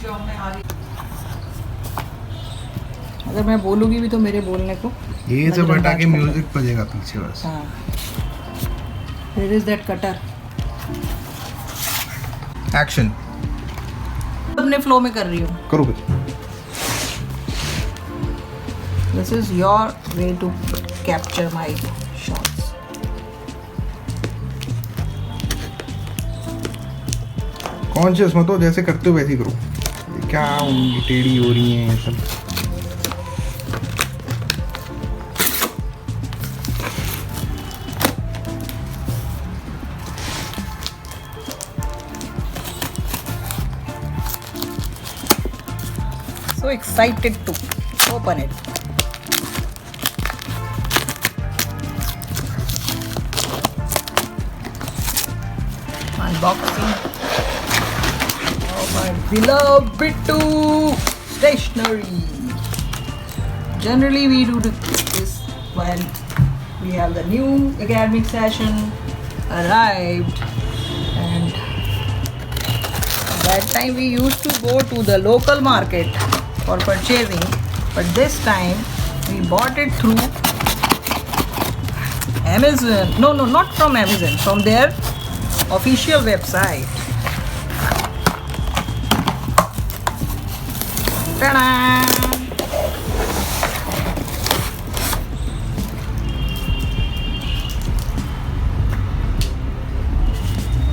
Job में आ रही। अगर मैं बोलूँगी भी तो मेरे बोलने को ये सब हटा के म्यूजिक बजेगा पीछे बस। हाँ, Where is that cutter? Action अपने फ्लो में कर रही हूँ। करो फिर। This is your way to capture my shots. Conscious मत हो, जैसे करते हो वैसे ही करो। ये क्या उंगली टेढ़ी हो रही है ये सब। So excited to open it. Unboxing of my beloved Bittu stationery. Generally we do this when we have the new academic session arrived, and that time we used to go to the local market for purchasing, but this time we bought it through Amazon. No, not from Amazon, from their official website. Ta-da!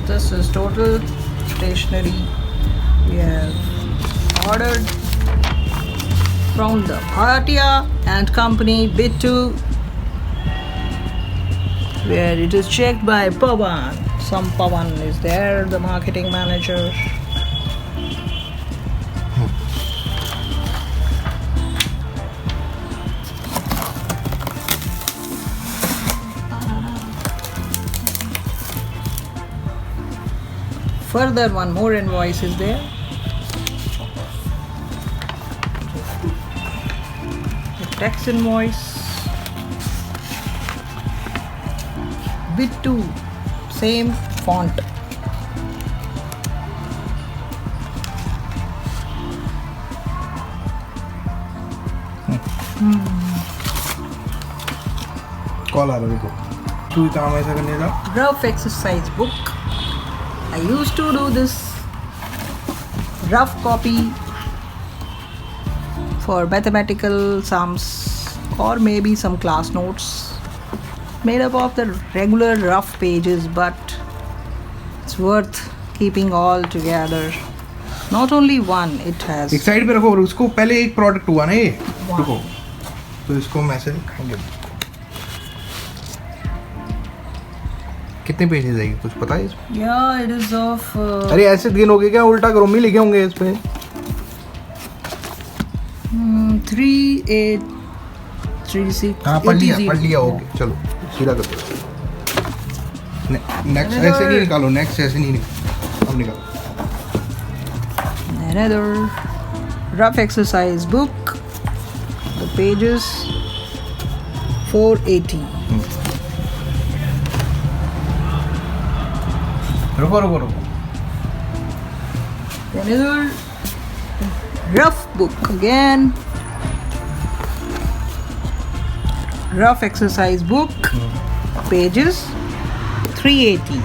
This is total stationery we have ordered from the Bhatia and Company Bittu, where it is checked by Pawan. Some Pawan is there, the marketing manager. Further, one more invoice is there. The tax invoice. Bittu, same font. Call आ रहा है देखो। तू काम ऐसा करने का। Rough exercise book. I used to do this rough copy for mathematical sums or maybe some class notes made up of the regular rough pages, but it's worth keeping all together. Not only one, it has. एक side पे रखो और उसको पहले एक product हुआ ना ये। रुको तो इसको मैसेज खाएंगे। कितने पेजेस आएंगे कुछ पता है इसमें? Yeah, it is of. अरे ऐसे दिन हो गए क्या? उल्टा करो, मी लिखे होंगे इस पे। 3 8 3 6. हाँ पढ़ लिया ओके चलो सीधा कर दो। नेक्स्ट ऐसे नहीं निकालो, नेक्स्ट ऐसे नहीं निकालो, अब निकालो। Another rough exercise book. The pages 480. रुको। Another rough book again. Rough exercise book. Pages 380.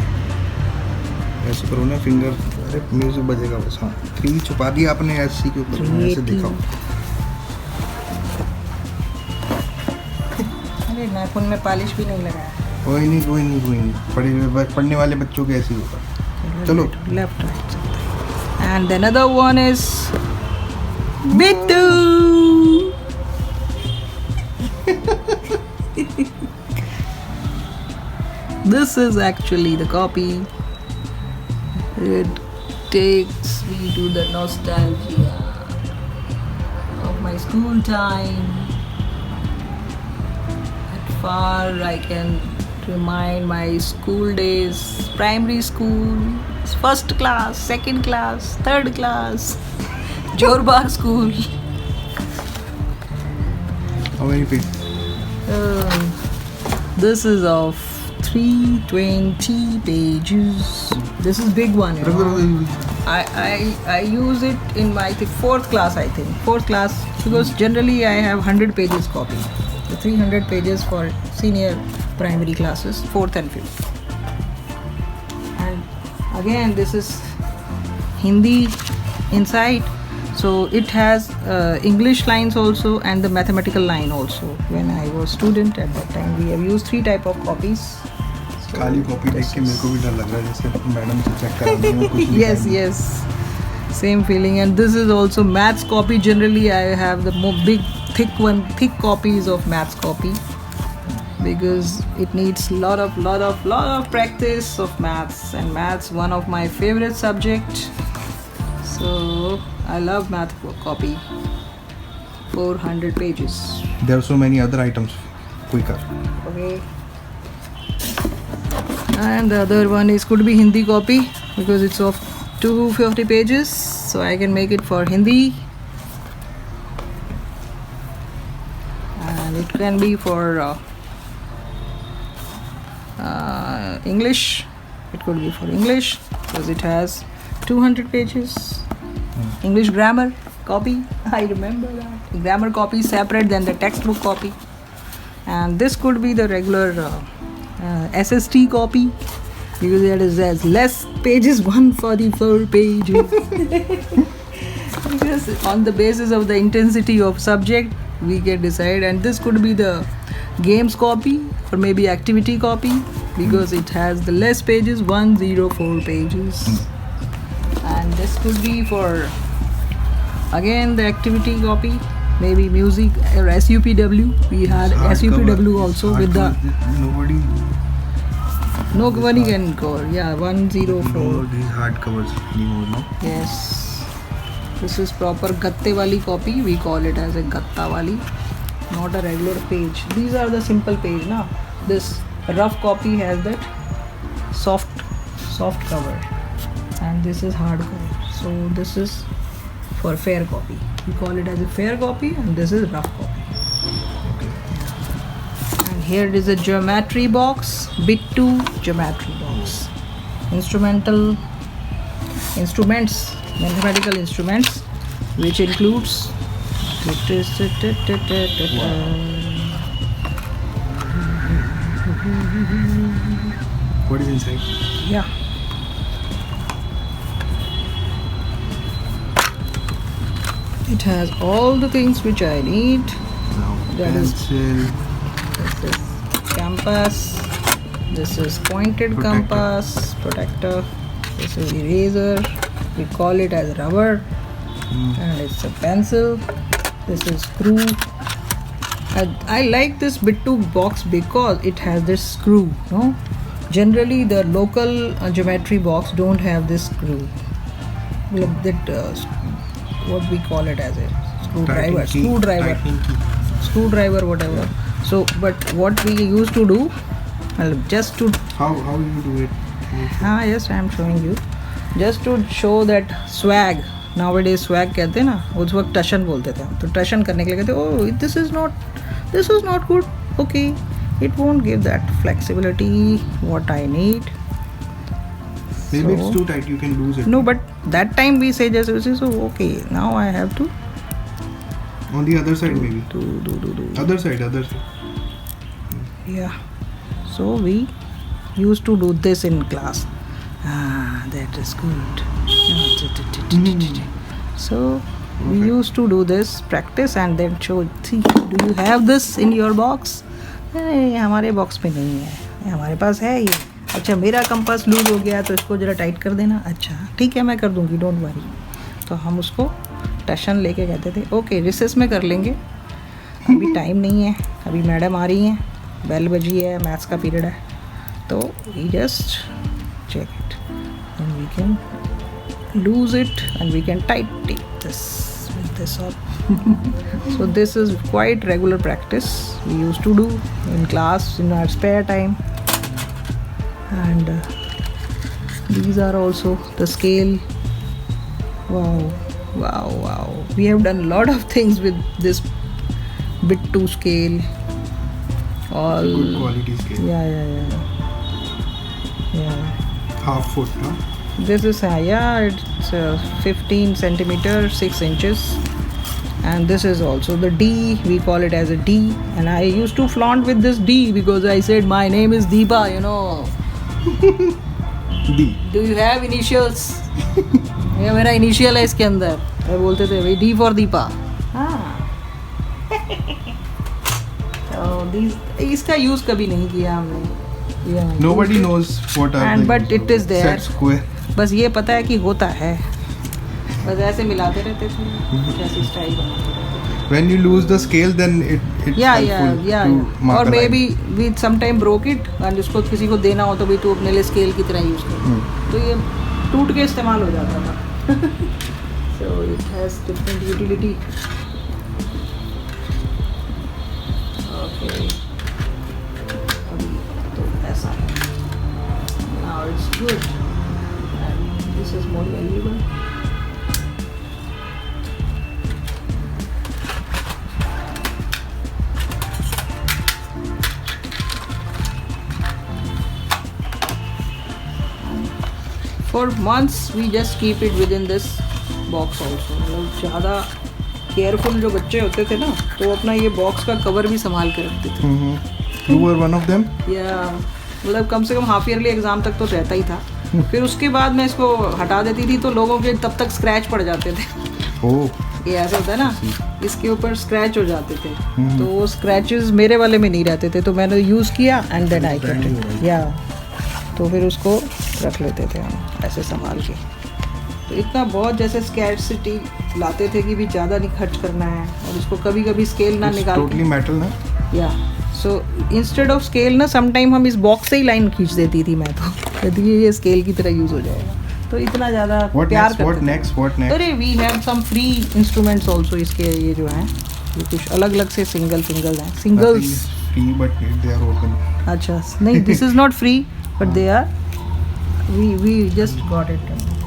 ऐसे करो ना फिंगर, अरे म्यूजिक बजेगा बस। हाँ 3 छुपा दिया आपने ऐसे के ऊपर, ऐसे दिखाओ। अरे नाखून में पॉलिश भी नहीं लगाया। कोई नहीं पढ़ने वाले बच्चों के ऐसे ही होगा। चलो Left, right. And another one is Bittu. This is actually the copy. It takes me to the nostalgia of my school time. At far I can remind my school days, primary school, first class, second class, third class, Jorbagh school. how many pages? This is of 320 pages. This is big one, you know. I use it in my fourth class, I think. Fourth class, because generally I have 100 pages copy. The 300 pages for senior primary classes, fourth and fifth. And again, this is Hindi inside. So it has English lines also and the mathematical line also. When I was student at that time, we have used 3 type of copies. खाली copy देख के मेरे को भी डर लग रहा है जैसे मैडम से चेक करा दी मैं कुछ Yes, yes, same feeling. And this is also maths copy. Generally I have the big thick copies of maths copy, because it needs lot of practice of maths, and maths one of my favorite subject. So I love math copy. 400 pages. There are so many other items quicker. Okay. And the other one is could be Hindi copy, because it's of 250 pages, so I can make it for Hindi. And it can be for English. It could be for English, because it has 200 pages. English grammar copy, I remember that. Grammar copy is separate than the textbook copy. And this could be the regular SST copy, because it has less pages, 144 pages. Because on the basis of the intensity of subject we can decide. And this could be the games copy or maybe activity copy, because it has the less pages, 104 pages. And this could be for again the activity copy, maybe music or SUPW. We had SUPW also with the nobody can cover. Yeah, 104. No, these hard covers anymore, no? Yes, this is proper gatte wali copy. We call it as a gatta wali, not a regular page. These are the simple page now. This rough copy has that soft cover, and this is hard cover. So this is for fair copy. We call it as a fair copy, and this is rough copy. And here is a geometry box, bit 2 geometry box. Instruments, mathematical instruments, which includes What is inside? yeah. It has all the things which I need. Now, That is- pencil, This is compass. This is pointed Protector. compass, protector. This is eraser. We call it as rubber. And it's a pencil. This is screw. I like this bit 2 box because it has this screw. No, generally the local geometry box don't have this screw. Like that. What we call it as a screwdriver. tightening key. Screwdriver, whatever. So, but what we used to do, well, just to How you do it? yes, I am showing you, just to show that swag. Nowadays swag कहते हैं ना, उस वक्त टशन बोलते थे हम, तो टशन करने के लिए कहते oh this is not good, okay, it won't give that flexibility what I need. Maybe So- it's too tight. You can lose it. No, but that time we say just so okay, now I have to On the other side, maybe. do. Other side. Yeah, so we used to do this in class. That is good. So we used to do this practice and then show. See, do you have this in your box? नहीं, हमारे box में नहीं है, हमारे पास है ये. अच्छा, मेरा कंपास लूज हो गया तो इसको जरा टाइट कर देना. अच्छा ठीक है, मैं कर दूंगी, डोंट वरी. तो हम उसको टशन लेके कहते थे ओके रिसेस में कर लेंगे, अभी टाइम नहीं है, अभी मैडम आ रही हैं, बेल बजी है, मैथ्स का पीरियड है, तो we just check it and we can loose it and we can tight this with this up. So this is quite regular practice we used to do in class in our spare time. And these are also the scale. Wow, we have done a lot of things with this bit 2 scale. All Good quality scale. yeah. Half foot, huh? This is it's 15 centimeter 6 inches, and this is also the D. We call it as a D, and I used to flaunt with this D because I said my name is Deepa, you know. D. Do you have initials? ये मेरा initial है इसके अंदर. वो बोलते थे भाई D for Deepa. हाँ. So इसका यूज कभी नहीं किया हमने. Nobody knows what are and the but it is there. set square. बस ये पता है कि होता है. बस ऐसे मिलाते रहते थे. ऐसी स्टाइल बनाते रहते. When you lose the scale, then it's helpful to mark और a may line. Be we sometime broke it and उसको किसी को देना हो तो भी तू अपने लिए स्केल की तरह यूज कर. तो ये टूट के इस्तेमाल हो जाता था. So it has different utility. Okay, अभी तो ऐसा है. Now it's good and this is more valuable. For months we just keep it within this box also. मतलब ज़्यादा केयरफुल जो बच्चे होते थे ना, तो अपना ये बॉक्स का कवर भी संभाल के रखते थे. You were one of them? या मतलब कम से कम हाफ ईयरली एग्ज़ाम तक तो रहता ही था. फिर उसके बाद मैं इसको हटा देती थी तो लोगों के तब तक स्क्रैच पड़ जाते थे. Oh. ये ऐसा होता है ना, इसके ऊपर स्क्रैच हो जाते थे. तो वो स्क्रैचेस मेरे वाले में नहीं रहते थे, तो मैंने यूज़ किया and then I kept it. या तो फिर उसको रख लेते थे हम ऐसे संभाल के. तो इतना बहुत जैसे स्कैर्सिटी लाते थे कि भी ज़्यादा नहीं खर्च करना है, और इसको कभी कभी स्केल ना It's निकाल totally metal ना? या सो इंस्टेड ऑफ स्केल ना समटाइम हम इस बॉक्स से ही लाइन खींच देती थी मैं. तो कहती थी ये स्केल की तरह यूज़ हो जाएगा. तो इतना ज़्यादा प्यार करते थे. What next? अरे we have some free instruments also. इसके ये जो हैं ये कुछ अलग अलग से सिंगल हैं. Nothing singles. is free, but they are open. अच्छा नहीं, this is not free but they are. We just got it.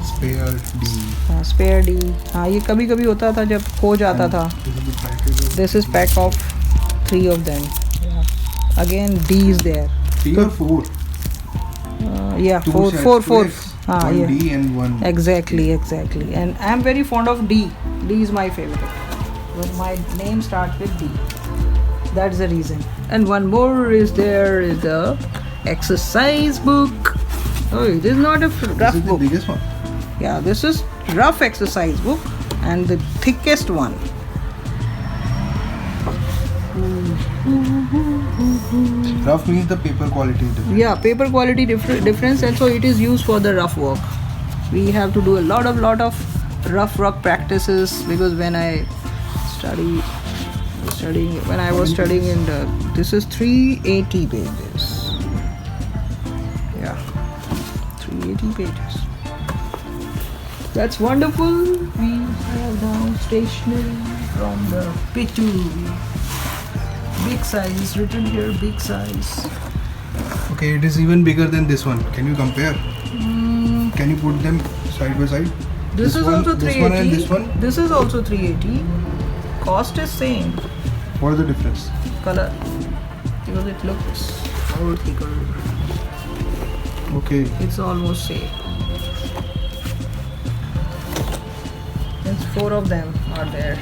Spare D. हाँ, स्पेयर डी. हाँ, ये कभी कभी होता था जब खो जाता था. This is the package of this is pack of 3 of them. Again D is there. 3 or 4. या Two 4 sets, 4 two 4. X, हाँ, one yeah. D and one. Exactly. And I am very fond of D. D is my favorite. But my name starts with D. That's the reason. And one more is there is the exercise book. Oh, it is not a rough This is the book. biggest one. Yeah, this is rough exercise book and the thickest one. Rough means the paper quality is different. Yeah, paper quality difference, and so it is used for the rough work. We have to do a lot of rough work practices because when I was studying in the, this is 380 pages. Yeah, 380 pages. That's wonderful. We have now stationery from the Pitu. Big size, it's written here, big size. Okay, it is even bigger than this one. Can you compare? Can you put them side by side? This is one, also 380. This one and this one. This is also 380. Cost is same. What is the difference? Color. Because it looks more thicker. Okay. It's almost same. There's 4 of them are there.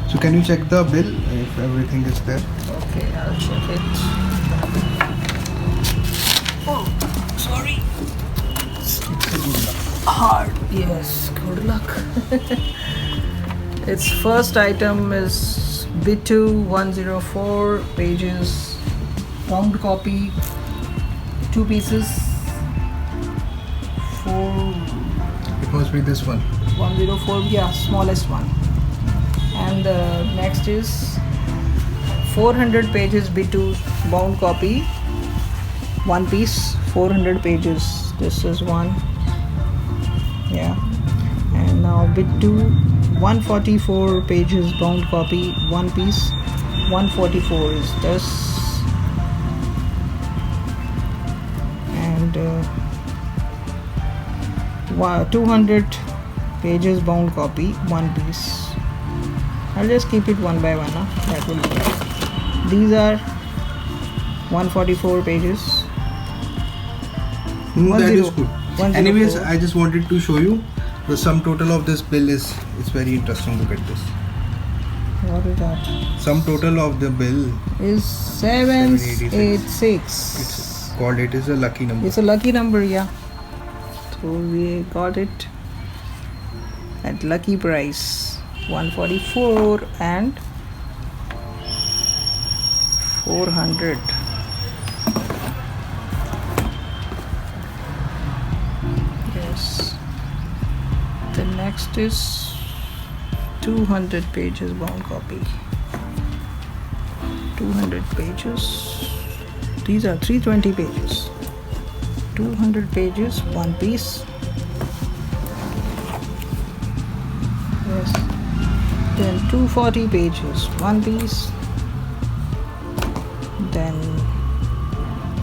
So can you check the bill if everything is there? Okay, I'll check it. Oh, sorry. Hard. Yes, good luck. Its first item is Bitu 104 pages, bound copy, 2 pieces, 4. It must be this one. 104, yeah, smallest one. And the next is 400 pages Bitu bound copy, 1 piece, 400 pages. This is one. Yeah. And now Bitu 144 pages bound copy, 1 piece, 144 is this. And 200 pages bound copy, 1 piece. I'll just keep it one by one. That will be it. These are 144 pages. That is good. 104. Anyways, I just wanted to show you the sum total of this bill is. It's very interesting. Look at this. What is that? Sum total of the bill Is 786. It's called. It is a lucky number. It's a lucky number, yeah. So we got it at lucky price 144 and 400. Yes. The next is 200 pages bound copy. 200 pages. These are 320 pages. 200 pages, one piece. Yes. Then 240 pages, one piece. Then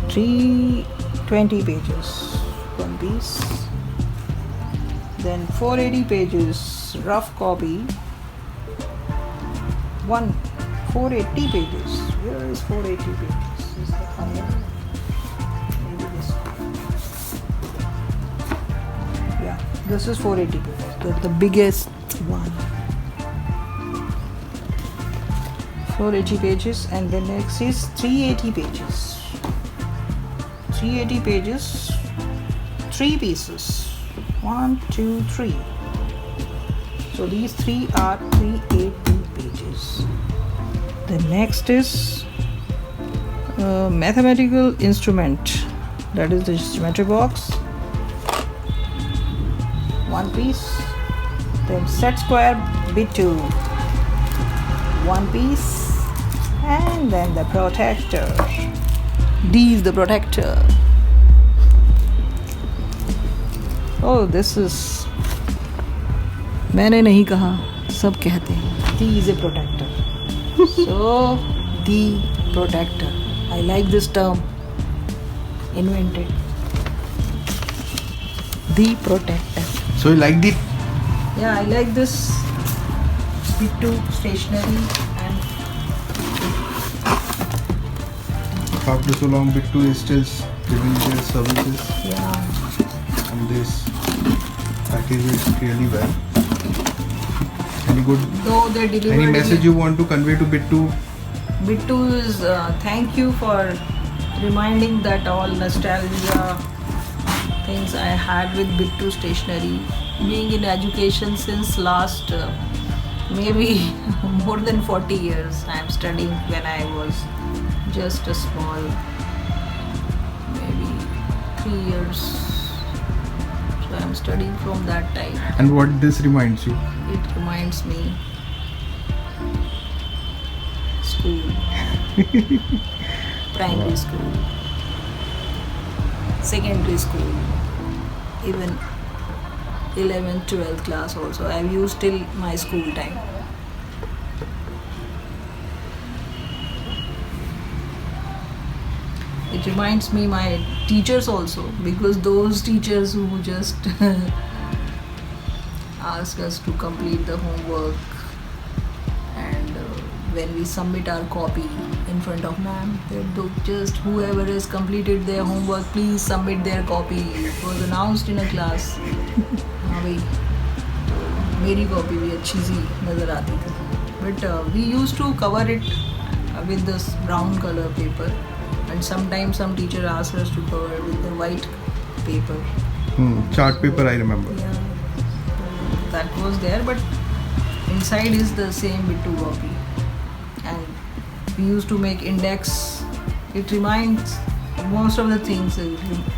320 pages, one piece. Then 480 pages, rough copy. 480 pages. Where is 480 pages? Is that somewhere? Maybe this. Yeah, this is 480 pages. The biggest one. 480 pages, and the next is 380 pages. 380 pages, 3 pieces. 1, 2, 3. So these 3 are 380 pages. The next is mathematical instrument, that is the geometry box, one piece. Then set square bit 2, one piece. And then the protector. D is the protector. Oh, this is, मैंने नहीं कहा, सब कहते हैं. D is a protector. So, the protector. I like this term. Invented. The protector. So you like the? Yeah, I like this Bit2 stationery, and After so long, Bit2 is still giving their services, yeah. and this package is really well. Any good? Though they delivered. Any message you want to convey to Bit2? Bit2 is thank you for reminding that all nostalgia things I had with Bit2 stationery. Being in education since last maybe more than 40 years. I am studying when I was just a small, maybe 3 years. So I am studying from that time. And what this reminds you? It reminds me school, primary school, secondary school, even 11th, 12th class also. I've used till my school time. It reminds me my teachers also, because those teachers who just ask us to complete the homework, and when we submit our copy in front of ma'am, they just whoever has completed their homework, please submit their copy. It was announced in a class. हाँ भाई, मेरी copy भी अच्छी सी नज़र आती थी, but we used to cover it with this brown color paper, and sometimes some teacher asked us to cover it with the white paper. Chart paper, I remember. Yeah, that was there, but inside is the same Bit2 copy, and we used to make index. It reminds most of the things,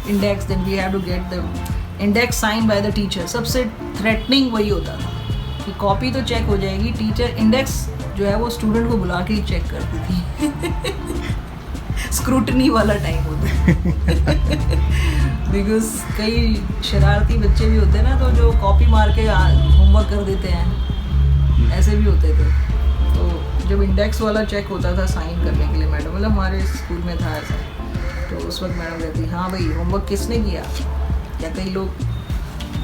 index. Then we have to get the index signed by the teacher. सबसे threatening वही होता था कि copy तो check हो जाएगी, teacher index जो है वो स्टूडेंट को बुला के ही चेक करती थी. स्क्रूटनी वाला टाइम होता है. बिकॉज कई शरारती बच्चे भी होते हैं ना, तो जो कॉपी मार के होमवर्क कर देते हैं, ऐसे भी होते थे. तो जब इंडेक्स वाला चेक होता था साइन करने के लिए, मैडम मतलब हमारे स्कूल में था ऐसा, तो उस वक्त मैडम कहती हाँ भाई होमवर्क किसने किया. या कई लोग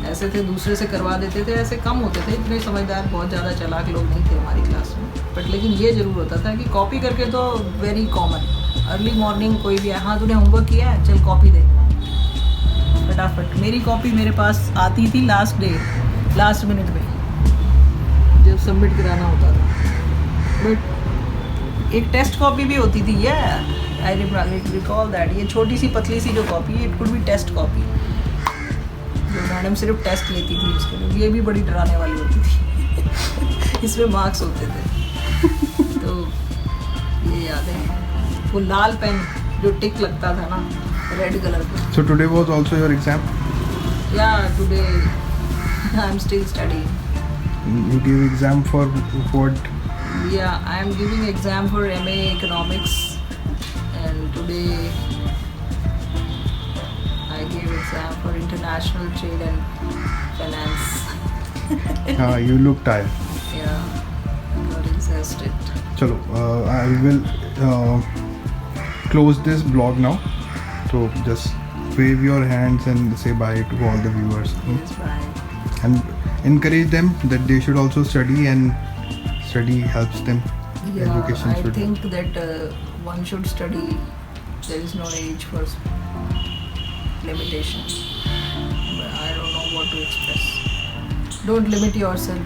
ऐसे थे दूसरे से करवा देते थे, ऐसे कम होते थे, इतने समझदार बहुत ज़्यादा चालाक लोग नहीं थे हमारी क्लास में. बट लेकिन ये ज़रूर होता था कि कॉपी करके तो वेरी कॉमन, अर्ली मॉर्निंग कोई भी हाँ तूने होमवर्क किया है चल कॉपी दे. फटाफट। मेरी कॉपी मेरे पास आती थी लास्ट मिनट में जब सबमिट कराना होता था। बट एक टेस्ट कॉपी भी होती थी, आई रिकॉल दैट। ये छोटी सी पतली सी जो कॉपी है, it could be test copy, जो मैडम सिर्फ टेस्ट लेती थी उसके लिए। ये भी बड़ी डराने वाली होती थी इसमें मार्क्स होते थे तो ये याद है वो लाल पेन जो टिक लगता था ना, रेड कलर का। So today was also your exam? Yeah, today I'm still studying. You gave exam for what? Yeah, I am giving exam for MA Economics, and today I gave exam for International Trade and Finance. You look tired. Yeah, I got exhausted. Chalo, I will close this blog now. So just wave your hands and say bye to all the viewers. Yes, bye. And encourage them that they should also study, and study helps them. Yeah, Education I should. think that one should study. There is no age for limitation. But I don't know what to express. Don't limit yourself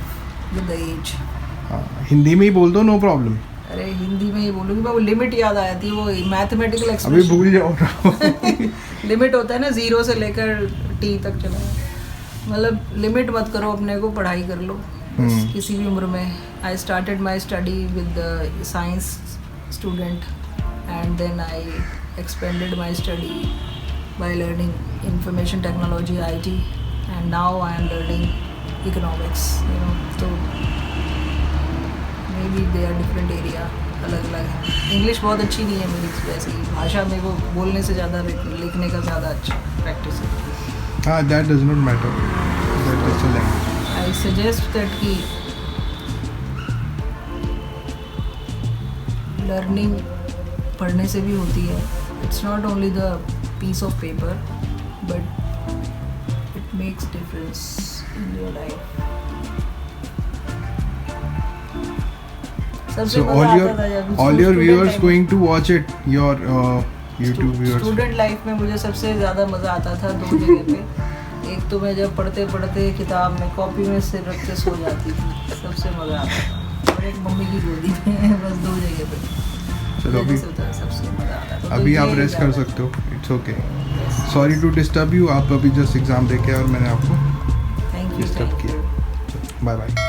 with the age. Hindi में ही बोल दो, no problem. अरे हिंदी में ही बोलूँगी, वो limit याद आया थी, वो मैथमेटिकल अभी एक्सप्रेशन। भूल जाओ लिमिट होता है ना, 0 से लेकर T तक चला। मतलब लिमिट मत करो अपने को, पढ़ाई कर लो बस किसी भी उम्र में। I started my study with science student, and then I expanded my study by learning information technology IT, and now I am learning economics, तो maybe they are different area, अलग अलग है। इंग्लिश बहुत अच्छी नहीं है मेरी, वैसे ही भाषा में वो बोलने से ज़्यादा लिखने का ज़्यादा अच्छा प्रैक्टिस है। that does not matter, that is the language. I suggest that कि लर्निंग पढ़ने से भी होती है। It's not only the piece of paper, but it makes difference in your life. So all your viewers going to watch it, your YouTube viewers. Student life में मुझे सबसे ज़्यादा मज़ा आता था 2 जगह पे। एक तो मैं जब पढ़ते पढ़ते किताब में कॉपी में सिर रख के सो जाती थी, सबसे मज़ा आता था, और एक मम्मी की गोदी में, बस 2 जगह पे। चलो अभी सबसे मज़ा आता था। अभी आप रेस्ट कर सकते हो, it's okay. Sorry to disturb you, आप अभी जस्ट एग्जाम देके और मैंने आपको थैंक यू। डिस्टर्ब किया। Bye bye.